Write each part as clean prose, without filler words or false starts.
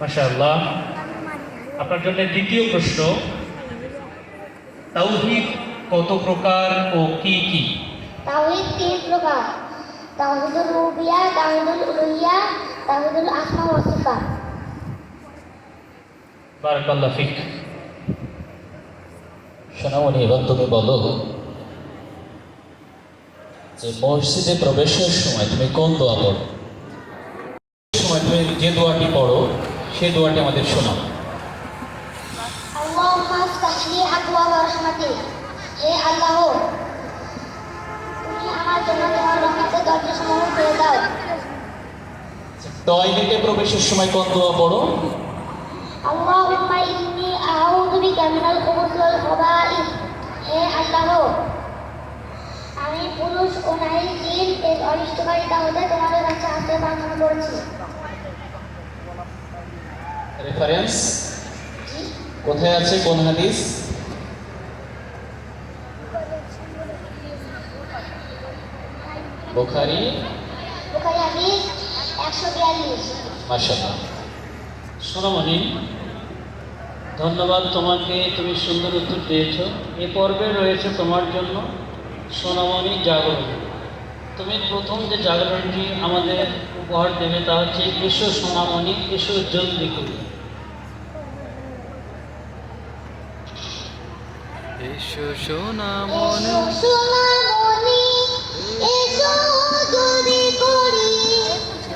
মাশাআল্লাহ। আপনার জন্য দ্বিতীয় প্রশ্ন, তাওহীদ কত প্রকার ও কি কি? তাওহীদ তিন প্রকার: তাওহীদুল রুবিয়া, তাওহীদুল উলুহিয়া, তাওহীদুল আসমা ওয়া সিফাত। বারাকাল্লাহ ফিক। সোনামণি, এবার তুমি বলো যে মসজিদে প্রবেশের সময় তুমি কোন দোয়া পড়ো? সময় তুমি যে দোয়াটি পড়ো সেই দোয়াটি আমাদের শোনাও। আল্লাহুম্মা ইফতাহলি আবওয়াব রাহমাতিক। হে আল্লাহ, তুমি আমার জন্য তোমার রহমতের দরজাসমূহ খুলে দাও। টয়লেটে প্রবেশের সময় কোন দোয়া পড়ো? আল্লাহুম্মা ইন্নী আউযু বিকা মিনাল খুবুসি ওয়াল খাবাইস। হে আল্লাহ, আমি পুরুষ ও নারী জিন এর অনিষ্টকারিতা হতে তোমাদের কাছে আশ্রয় প্রার্থনা করছি। রেফারেন্স কোথায় আছে, কোন হাদিস? বুখারী হাদিস 142। মাশাআল্লাহ। সোনামণি, ধন্যবাদ তোমাকে, তুমি সুন্দর উত্তর দিয়েছো। এ পর্বে রয়েছে তোমার জন্য সোনামণি জাগরণ। তুমি প্রথম যে জাগরণটি আমাদের উপহার দেবে তা হচ্ছে এসো সোনামণি, এসো জলদি করে। এসো সোনামণি, এসো সোনামণি, এসো জলদি করি,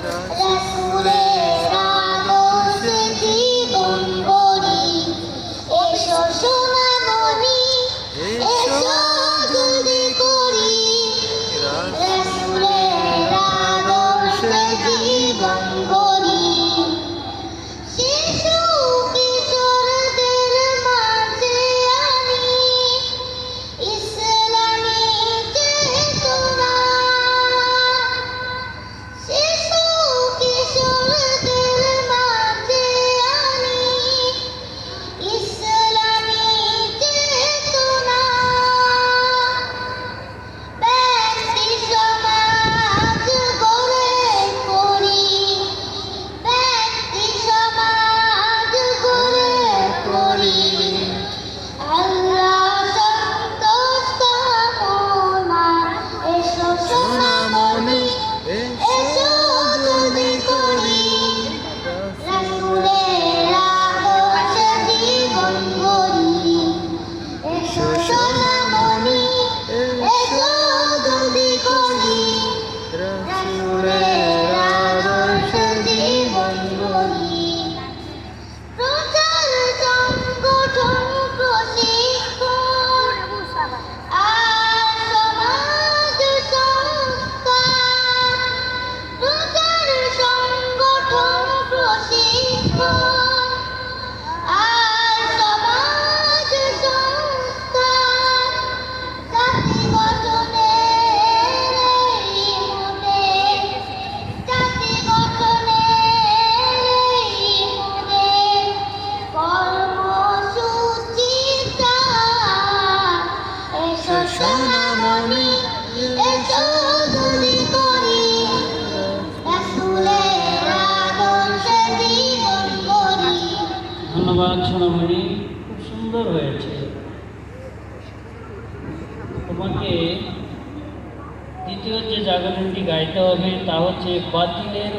রাসূলের আদর্শে জীবন গড়ি। এসো সোনামণি, এসো জলদি করি, রাসূলের আদর্শে জীবন গড়ি। শিশু কিশোরদের মাঝে আমি ইসলামী চেতনা। শিশু কিশোরদের মাঝে আমি ইসলামী চেতনা। ব্যক্তি সমাজ গড়ে করি, ব্যক্তি সমাজ গড়ে করি, আল্লাহ সন্তুষ্ট কামনা। এসো সোনামণি, এসো জলদি করি, রাসূলের আদর্শে জীবন গড়ি। এসো সোনামণি, এসো জলদি করি, রাসূলের আদর্শে জীবন গড়ি। প্রচার সংগঠন প্রশিক্ষণ আর সমাজ সংস্কার। প্রচার সংগঠন প্রশিক্ষণ আর সমাজ সংস্কার। জাতি গঠনের এই মনে, জাতি গঠনের এই মনে কর্মসূচি চায়। এসো সোনামণি, এসো জলদি করি, রাসূলের আদর্শে জীবন গড়ি। ধন্যবাদ সোনামণি, খুব সুন্দর হয়েছে। তোমাকে দ্বিতীয় যে জাগরণটি গাইতে হবে তা হচ্ছে বাতিলের